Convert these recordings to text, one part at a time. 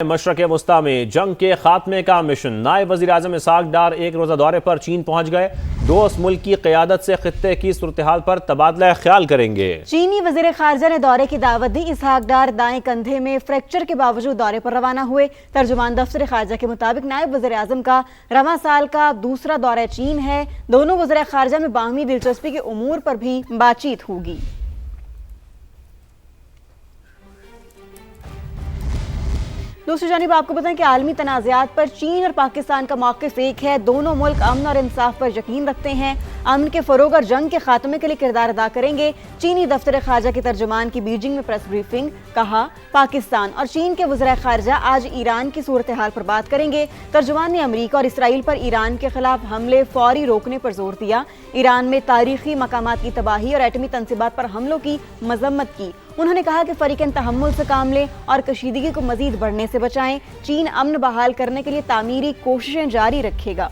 मशरक़ वस्ता में जंग के खात्मे का मिशन। नायब वज़ीर आज़म इसहाक डार एक रोज़ा दौरे पर चीन पहुंच गए। दोस्त मुल्क की क़यादत से खित्ते की सूरत हाल पर तबादला ख्याल करेंगे। चीनी वज़ीर ख़ारजा ने दौरे की दावत दी। इसहाक डार दाएं कंधे में फ्रैक्चर के बावजूद दौरे पर रवाना हुए। तर्जुमान दफ्तर ख़ारजा के मुताबिक नायब वज़ीर आज़म का रवां साल का दूसरा दौरा चीन है। दोनों वज़ीर ख़ारजा में बाहमी दिलचस्पी के उमूर पर भी बातचीत होगी। दूसरी जानिब आपको बताएं कि आलमी तनाज़ात पर चीन और पाकिस्तान का मौक़िफ़ एक है। दोनों मुल्क अमन और इंसाफ पर यकीन रखते हैं, अमन के फ़रोग़ और जंग के खात्मे के लिए किरदार अदा करेंगे। चीनी दफ्तर ख़ारजा के तर्जुमान की बीजिंग में प्रेस ब्रीफिंग। कहा, पाकिस्तान और चीन के वज़ीर ख़ारजा आज ईरान की सूरत हाल पर बात करेंगे। तर्जुमान ने अमरीका और इसराइल पर ईरान के खिलाफ हमले फौरी रोकने पर जोर दिया। ईरान में तारीखी मकामात की तबाही और एटमी तनसीबात पर हमलों की मजम्मत की। उन्होंने कहा कि फ़रीक़ैन तहम्मुल से काम लें और कशीदगी को मज़ीद बढ़ने से बचाएं। चीन अमन बहाल करने के लिए तामीरी कोशिशें जारी रखेगा।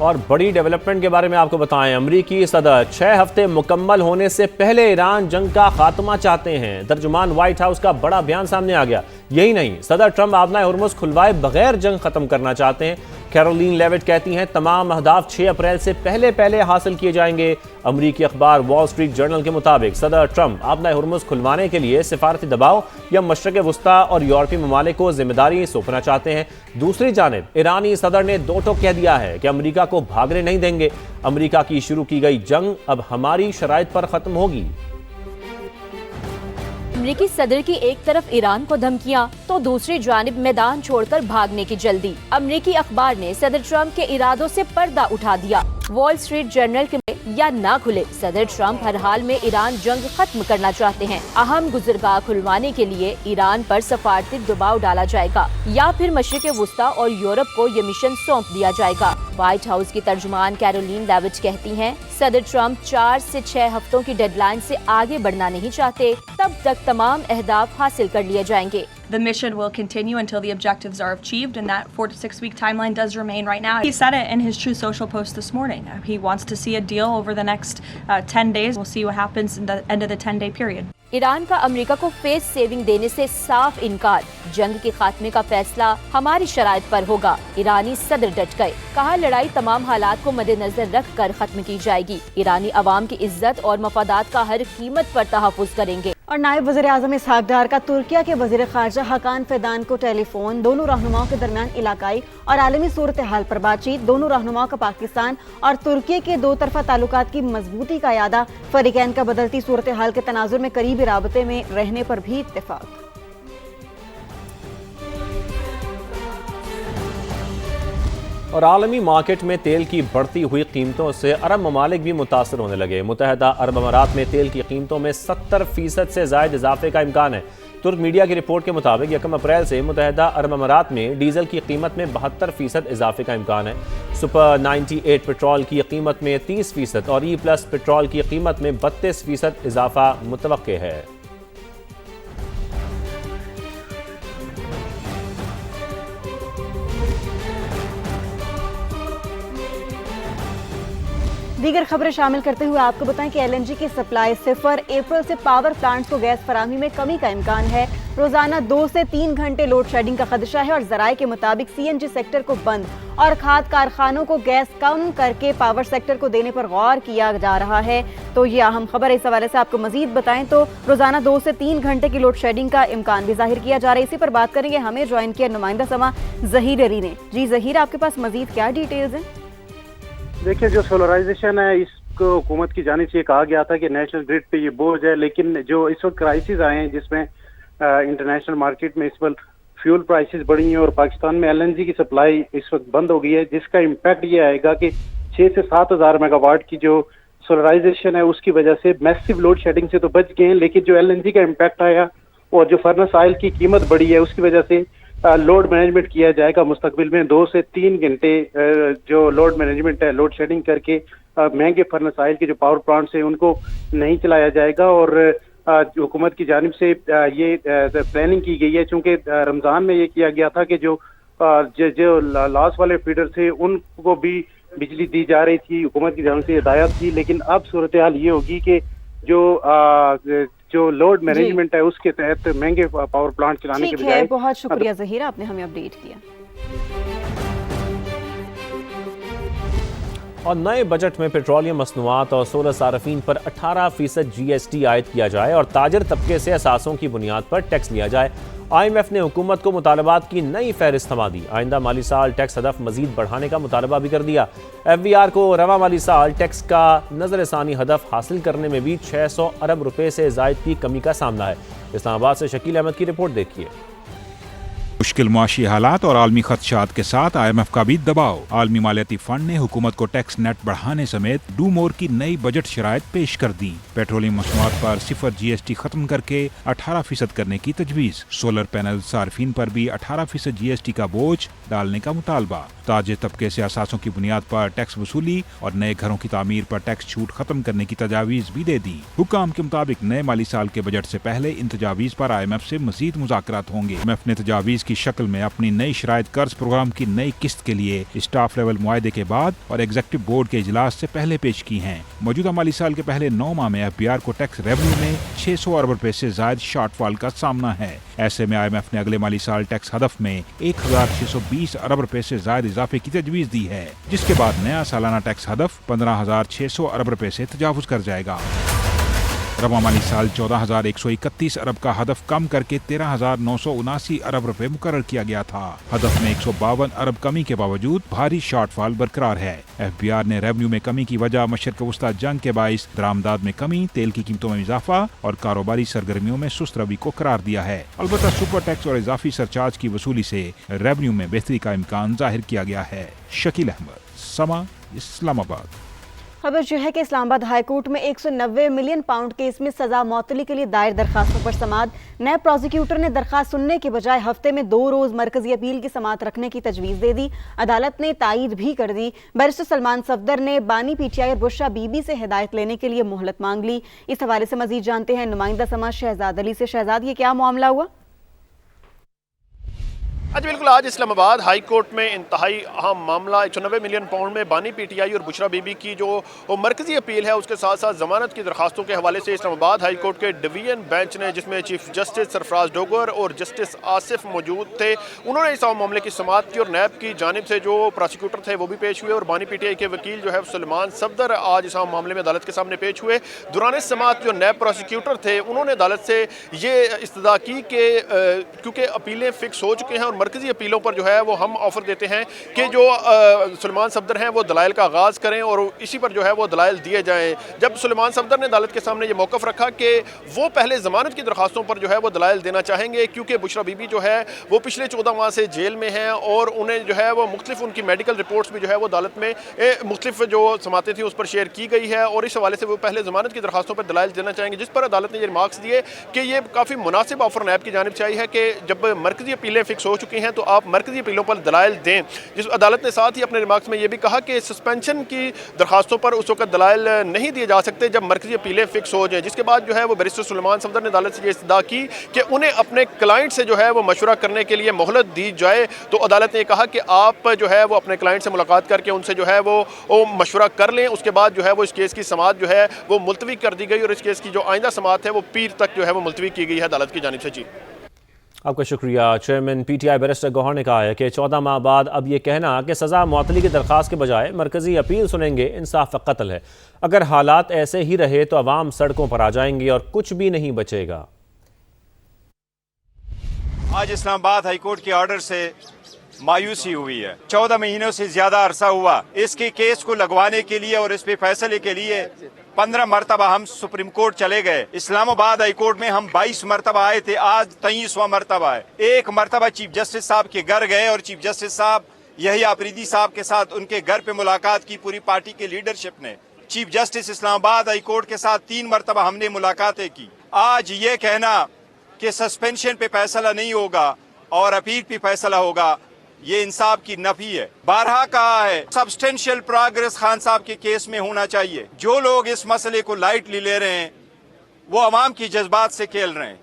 और बड़ी डेवलपमेंट के बारे में आपको बताएं, अमरीकी सदर 6 हफ्ते मुकम्मल होने से पहले ईरान जंग का खात्मा चाहते हैं। तर्जुमान व्हाइट हाउस का बड़ा बयान सामने आ गया। यही नहीं, सदर ट्रंप आबनाए हुर्मुज़ खुलवाए बगैर जंग खत्म करना चाहते हैं। कैरोलिन लेविट कहती हैं तमाम अहदाफ 6 अप्रैल से पहले हासिल किए जाएंगे। अमरीकी अखबार वॉल स्ट्रीट जर्नल के मुताबिक सदर ट्रंप आबनाए हुर्मुज़ खुलवाने के लिए सिफारती दबाव या मशरक़ वस्ता और यूरोपीय ममालिक को जिम्मेदारी सौंपना चाहते हैं। दूसरी जानिब ईरानी सदर ने दो टोक कह दिया है कि अमरीका को भागने नहीं देंगे। अमरीका की शुरू की गई जंग अब हमारी शराइत पर खत्म होगी। अमरीकी सदर की एक तरफ ईरान को धमकियां तो दूसरी जानिब मैदान छोड़कर भागने की जल्दी। अमरीकी अखबार ने सदर ट्रंप के इरादों से पर्दा उठा दिया। वॉल स्ट्रीट जर्नल के या ना खुले, सदर ट्रंप हर हाल में ईरान जंग खत्म करना चाहते हैं। अहम गुज़रगाह खुलवाने के लिए ईरान पर सफारती दबाव डाला जाएगा या फिर मशरिक़ वस्ता और यूरोप को ये मिशन सौंप दिया जाएगा। व्हाइट हाउस की तर्जुमान कैरोलिन लेविट कहती हैं सदर ट्रंप 4 से 6 हफ्तों की डेडलाइन से आगे बढ़ना नहीं चाहते। तब तक तमाम अहदाफ हासिल कर लिए जाएंगे। The mission will continue until the objectives are achieved, and that 4 to 6 week timeline does remain right now. He said it in his Truth Social post this morning. He wants to see a deal over the next 10 days. We'll see what happens in the end of the 10-day period. Iran का America को face saving देने से साफ इनकार। जंग के खात्मे का फैसला हमारी शराइत पर होगा। ईरानी सदर डट गए। कहा, लड़ाई तमाम हालात को मद्देनजर रख कर खत्म की जाएगी। ईरानी अवाम की इज्जत और मफादात का हर कीमत पर तहफ़्फ़ुज़ करेंगे। और नायब वज़ीर आज़म इसहाक डार का तुर्किया के वज़ीर ख़ारजा हकान फ़िदान को टेलीफोन। दोनों रहनुमाओं के दरमियान इलाकाई और आलमी सूरत हाल पर बातचीत। दोनों रहनुमाओं का पाकिस्तान और तुर्की के दो तरफ़ा ताल्लुकात की मजबूती का यादा। फ़रीक़ैन का बदलती सूरत हाल के तनाज़ुर में करीबी राबते में रहने पर भी इत्तेफ़ाक। और आलमी मार्केट में तेल की बढ़ती हुई कीमतों से अरब ममालिक भी मुतासर होने लगे। मुत्तहदा अरब अमारात में तेल की कीमतों में 70% से ज़ायद इजाफे का इम्कान है। तुर्क मीडिया की रिपोर्ट के मुताबिक 1 अप्रैल से मुत्तहदा अरब अमारात में डीजल की कीमत में 72% इजाफे का इम्कान है। सुपर 98 पेट्रोल की कीमत में 30% और E+ पेट्रोल की कीमत में 32% इजाफा मुतवक्के है। दीगर खबरें शामिल करते हुए आपको बताएं कि LNG की सप्लाई 0। अप्रैल से पावर प्लांट्स को गैस फराहमी में कमी का इम्कान है। रोजाना 2 से 3 घंटे लोड शेडिंग का खदशा है। और ज़राए के मुताबिक CNG सेक्टर को बंद और खाद कारखानों को गैस कम करके पावर सेक्टर को देने पर गौर किया जा रहा है। तो ये अहम खबर है। इस हवाले से आपको मजीद बताएं तो रोजाना 2 से 3 घंटे की लोड शेडिंग का इम्कान भी जाहिर किया जा रहा है। इसी पर बात करेंगे। हमें ज्वाइन किया नुमाइंदा समा ज़हीर अली ने। जी ज़हीर, आपके पास मजीद क्या डिटेल्स हैं? देखिए, जो सोलराइजेशन है इसको हुकूमत की जानिब से कहा गया था कि नेशनल ग्रिड पे ये बोझ है, लेकिन जो इस वक्त क्राइसिस आए हैं जिसमें इंटरनेशनल मार्केट में इस वक्त फ्यूल प्राइसेस बढ़ी हैं और पाकिस्तान में LNG की सप्लाई इस वक्त बंद हो गई है, जिसका इम्पैक्ट ये आएगा कि 6 से 7 हज़ार मेगावाट की जो सोलराइजेशन है उसकी वजह से मैसिव लोड शेडिंग से तो बच गए हैं, लेकिन जो LNG का इम्पैक्ट आया और जो फर्नेस ऑयल की कीमत बढ़ी है उसकी वजह से लोड मैनेजमेंट किया जाएगा। मुस्तकबिल में 2 से 3 घंटे जो लोड मैनेजमेंट है, लोड शेडिंग करके महंगे फर्नेस ऑयल के जो पावर प्लांट्स हैं उनको नहीं चलाया जाएगा। और हुकूमत की जानिब से ये प्लानिंग की गई है, चूँकि रमज़ान में ये किया गया था कि जो लॉस वाले फीडर थे उनको भी बिजली दी जा रही थी, हुकूमत की जानिब से हिदायत थी। लेकिन अब सूरत हाल ये होगी कि جو لوڈ مینجمنٹ ہے اس کے تحت مہنگے پاور پلانٹ چلانے کے بجائے. بہت شکریہ ظہیر، آپ نے ہمیں اپڈیٹ کیا. اور نئے بجٹ میں پیٹرولیم مصنوعات اور سولر صارفین پر 18% جی ایس ٹی عائد کیا جائے اور تاجر طبقے سے اثاثوں کی بنیاد پر ٹیکس لیا جائے. آئی ایم ایف نے حکومت کو مطالبات کی نئی فہرست تھما دی. آئندہ مالی سال ٹیکس ہدف مزید بڑھانے کا مطالبہ بھی کر دیا. ایف بی آر کو رواں مالی سال ٹیکس کا نظر ثانی ہدف حاصل کرنے میں بھی 600 ارب روپے سے زائد کی کمی کا سامنا ہے. اسلام آباد سے شکیل احمد کی رپورٹ دیکھیے. مشکل معاشی حالات اور عالمی خدشات کے ساتھ آئی ایم ایف کا بھی دباؤ. عالمی مالیاتی فنڈ نے حکومت کو ٹیکس نیٹ بڑھانے سمیت ڈو مور کی نئی بجٹ شرائط پیش کر دی. پیٹرولیم مصنوعات پر 0 جی ایس ٹی ختم کر کے 18% کرنے کی تجویز. سولر پینل صارفین پر بھی 18% جی ایس ٹی کا بوجھ ڈالنے کا مطالبہ. تاجر طبقے سے اثاثوں کی بنیاد پر ٹیکس وصولی اور نئے گھروں کی تعمیر پر ٹیکس چھوٹ ختم کرنے کی تجاویز بھی دے دی. حکام کے مطابق نئے مالی سال کے بجٹ سے پہلے ان تجاویز پر آئی ایم ایف سے مزید مذاکرات ہوں گے. آئی ایم ایف نے تجاویز کی شکل میں اپنی نئی شرائط قرض پروگرام کی نئی قسط کے لیے اسٹاف لیول معاہدے کے بعد اور ایگزیکٹو بورڈ کے اجلاس سے پہلے پیش کی ہیں. موجودہ مالی سال کے پہلے 9 ماہ میں ایف بی آر کو ٹیکس ریونیو میں 600 ارب روپے سے زائد شارٹ فال کا سامنا ہے. ایسے میں آئی ایم ایف نے اگلے مالی سال ٹیکس ہدف میں 1620 ارب روپے سے زائد اضافے کی تجویز دی ہے، جس کے بعد نیا سالانہ ٹیکس ہدف 15600 ارب روپے سے تجاوز کر جائے گا. رواں مالی سال 14131 ارب کا ہدف کم کر کے 13979 ارب روپے مقرر کیا گیا تھا. ہدف میں 152 ارب کمی کے باوجود بھاری شارٹ فال برقرار ہے. ایف بی آر نے ریونیو میں کمی کی وجہ مشرق وسطی جنگ کے باعث درآمدات میں کمی، تیل کی قیمتوں میں اضافہ اور کاروباری سرگرمیوں میں سست روی کو قرار دیا ہے. البتہ سپر ٹیکس اور اضافی سرچارج کی وصولی سے ریونیو میں بہتری کا امکان ظاہر کیا گیا ہے. شکیل احمد، سما، اسلام آباد. خبر جو ہے کہ اسلام آباد ہائی کورٹ میں 190 ملین پاؤنڈ کیس میں سزا معطلی کے لیے دائر درخواستوں پر سماعت. نیب پروسیکیوٹر نے درخواست سننے کے بجائے ہفتے میں 2 روز مرکزی اپیل کی سماعت رکھنے کی تجویز دے دی. عدالت نے تائید بھی کر دی. بیرسٹر سلمان صفدر نے بانی پی ٹی آئی اور بشرا بی بی سے ہدایت لینے کے لیے مہلت مانگ لی. اس حوالے سے مزید جانتے ہیں نمائندہ سماج شہزاد علی سے. شہزاد، یہ کیا معاملہ ہوا؟ جی بالکل، آج اسلام آباد ہائی کورٹ میں انتہائی اہم معاملہ 190 ملین پاؤنڈ میں بانی پی ٹی آئی اور بشرا بی بی کی جو مرکزی اپیل ہے اس کے ساتھ ساتھ ضمانت کی درخواستوں کے حوالے سے اسلام آباد ہائی کورٹ کے ڈویژن بینچ نے، جس میں چیف جسٹس سرفراز ڈوگر اور جسٹس آصف موجود تھے، انہوں نے اس معاملے کی سماعت کی اور نیب کی جانب سے جو پروسیکیوٹر تھے وہ بھی پیش ہوئے اور بانی پی ٹی آئی کے وکیل جو ہے سلمان صفدر آج اس معاملے میں عدالت کے سامنے پیش ہوئے. دوران سماعت جو نیب پروسیکیوٹر تھے انہوں نے عدالت سے یہ استدعا کی کہ کیونکہ اپیلیں فکس ہو چکے ہیں اور مرکزی اپیلوں پر جو ہے وہ ہم آفر دیتے ہیں کہ جو سلمان صفدر ہیں وہ دلائل کا آغاز کریں اور اسی پر جو ہے وہ دلائل دیے جائیں. جب سلمان صفدر نے عدالت کے سامنے یہ موقف رکھا کہ وہ پہلے ضمانت کی درخواستوں پر جو ہے وہ دلائل دینا چاہیں گے کیونکہ بشرا بی بی جو ہے وہ پچھلے 14 ماہ سے جیل میں ہیں اور انہیں جو ہے وہ مختلف ان کی میڈیکل رپورٹس بھی جو ہے وہ عدالت میں مختلف جو سماعتیں تھیں اس پر شیئر کی گئی ہے اور اس حوالے سے وہ پہلے ضمانت کی درخواستوں پر دلائل دینا چاہیں گے، جس پر عدالت نے یہ ریمارکس دیے کہ یہ کافی مناسب آفر نیب کی جانب سے آئی ہے کہ جب مرکزی اپیلیں فکس ہو چکی ہیں تو آپ مرکزی اپیلوں پر دلائل دیں. جس عدالت نے ساتھ ہی اپنے ریمارکس میں یہ بھی کہا کہ سسپینشن کی درخواستوں پر اس وقت دلائل نہیں دیے جا سکتے جب مرکزی اپیلیں فکس ہو جائیں. جس کے بعد جو ہے وہ بیرسٹر سلمان صفدر نے عدالت سے یہ استدعا کی کہ انہیں اپنے کلائنٹ سے جو ہے وہ مشورہ کرنے کے لیے مہلت دی جائے. تو عدالت نے یہ کہا کہ آپ جو ہے وہ اپنے کلائنٹ سے ملاقات کر کے ان سے جو ہے وہ مشورہ کر لیں. اس کے بعد جو ہے وہ اس کیس کی سماعت جو ہے وہ ملتوی کر دی گئی اور اس کیس کی جو آئندہ سماعت ہے وہ پیر تک جو ہے وہ ملتوی کی گئی ہے عدالت کی جانب سے. جی آپ کا شکریہ. Chairman P T I barrister Gohar نے کہا ہے کہ 14 ماہ بعد اب یہ کہنا کہ سزا معطلی کی درخواست کے بجائے مرکزی اپیل سنیں گے انصاف قتل ہے. اگر حالات ایسے ہی رہے تو عوام سڑکوں پر آ جائیں گے اور کچھ بھی نہیں بچے گا. آج اسلام آباد ہائی کورٹ کے آرڈر سے مایوسی ہوئی ہے. 14 مہینوں سے زیادہ عرصہ ہوا اس کے کیس کو لگوانے کے لیے اور اس پہ فیصلے کے لیے 15 مرتبہ ہم سپریم کورٹ چلے گئے. اسلام آباد ہائی کورٹ میں ہم 22 مرتبہ آئے تھے، آج 23واں مرتبہ ہے. ایک مرتبہ چیف جسٹس صاحب کے گھر گئے اور چیف جسٹس صاحب یحییٰ آفریدی صاحب کے ساتھ ان کے گھر پہ ملاقات کی پوری پارٹی کے لیڈرشپ نے. چیف جسٹس اسلام آباد ہائی کورٹ کے ساتھ 3 مرتبہ ہم نے ملاقاتیں کی. آج یہ کہنا کہ سسپینشن پہ فیصلہ نہیں ہوگا اور اپیل پہ فیصلہ ہوگا، یہ انصاف کی نفی ہے. بارہا کہا ہے سبسٹینشیل پروگریس خان صاحب کے کیس میں ہونا چاہیے. جو لوگ اس مسئلے کو لائٹلی لے رہے ہیں وہ عوام کی جذبات سے کھیل رہے ہیں.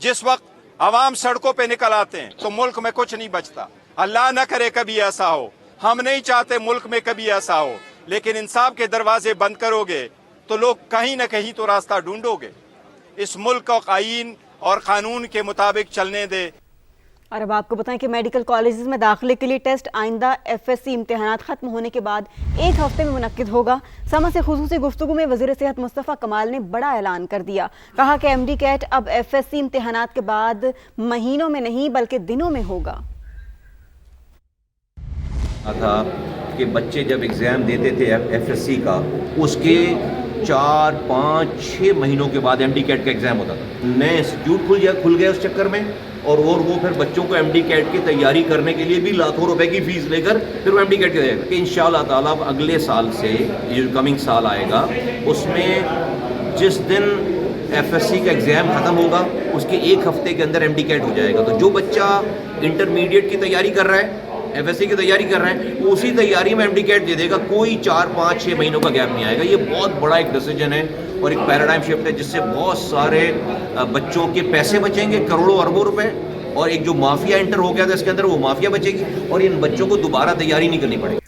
جس وقت عوام سڑکوں پہ نکل آتے ہیں تو ملک میں کچھ نہیں بچتا. اللہ نہ کرے کبھی ایسا ہو، ہم نہیں چاہتے ملک میں کبھی ایسا ہو، لیکن انصاف کے دروازے بند کرو گے तो लोग कहीं न कहीं तो रास्ता ढूंढोगे। इस मुल्क को आईन और कानून के मुताबिक चलने दे। और अब आपको बताएं कि मेडिकल कॉलेजेस में दाखिले के लिए टेस्ट आइंदा FSC इम्तिहानात खत्म होने के बाद 1 हफ्ते में मुनक्किद होगा। समा से खुसूसी गुफ्तगू में वज़ीर सेहत मुस्तफ़ा कमाल ने बड़ा ऐलान कर दिया। कहा कि MD कैट अब FSC इम्तिहानात के बाद महीनों में नहीं बल्कि दिनों में होगा। था कि बच्चे जब एग्ज़ाम देते थे FSC का, उसके 4, 5, 6 महीनों के बाद MD कैट का एग्ज़ाम होता था। नए इंस्टीट्यूट खुल गए उस चक्कर में, और वो फिर बच्चों को MD कैट की तैयारी करने के लिए भी लाखों रुपए की फ़ीस लेकर फिर वो MD कैट की तैयारी कि इंशाअल्लाह ताला अगले साल से, ये कमिंग साल आएगा, उसमें जिस दिन FSC का एग्ज़ाम ख़त्म होगा उसके 1 हफ्ते के अंदर MD कैट हो जाएगा। तो जो बच्चा इंटरमीडिएट की तैयारी कर रहा है, FSC की तैयारी कर रहे हैं, वो उसी तैयारी में MD कैट दे देगा। कोई 4, 5, 6 महीनों का गैप नहीं आएगा। ये बहुत बड़ा एक डिसीजन है और एक पैराडाइम शिफ्ट है, जिससे बहुत सारे बच्चों के पैसे बचेंगे, करोड़ों अरबों रुपए, और एक जो माफिया एंटर हो गया था इसके अंदर, वो माफिया बचेगी और इन बच्चों को दोबारा तैयारी नहीं करनी पड़ेगी।